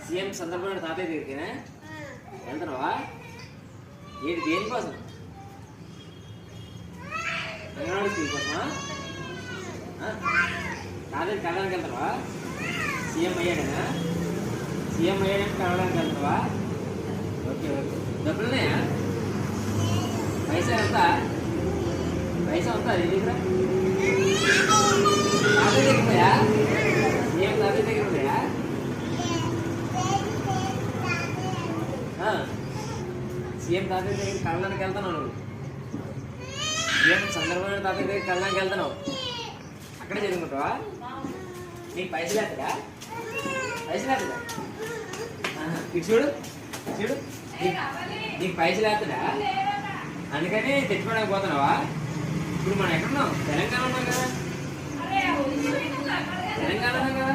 CM సందర్భంగా తాతయ్య దగ్గరికేనా వెళ్తున్నావా? ఏంటి దేనికోసం? అంగన్వాడీ స్కూల్ కోసమా? తాతయ్య కలవడానికి వెళ్తావా? సీఎం అయ్యాడనా? సీఎం అయ్యాడని కలవడానికి వెళ్తావా? Okay okay. డబ్బులున్నాయా? పైసా ఎంత? పైసా ఉందా నీ దగ్గర? తాతయ్య దగ్గర ఉన్నాయా? సీఎం తాతయ్య దగ్గర ఉన్నాయా? సీఎం తాతయ్య దగ్గర కళ్ళడానికి వెళ్తున్నావు నువ్వు. సీఎం సందర్భంగా తాతయ్య దగ్గర కళ్ళడానికి వెళ్తున్నావు. అక్కడే చదువుకుంటావా? నీకు పైసలు వేస్తారా? పైసలు వేస్తారా? ఇటు చూడు చూడు, నీకు పైసలు వేస్తాడా? అందుకని తెచ్చుకోవడానికి పోతున్నావా? ఇప్పుడు మనం ఎక్కడున్నాం? తెలంగాణ ఉన్నాం కదా. తెలంగాణ ఉన్నాం కదా.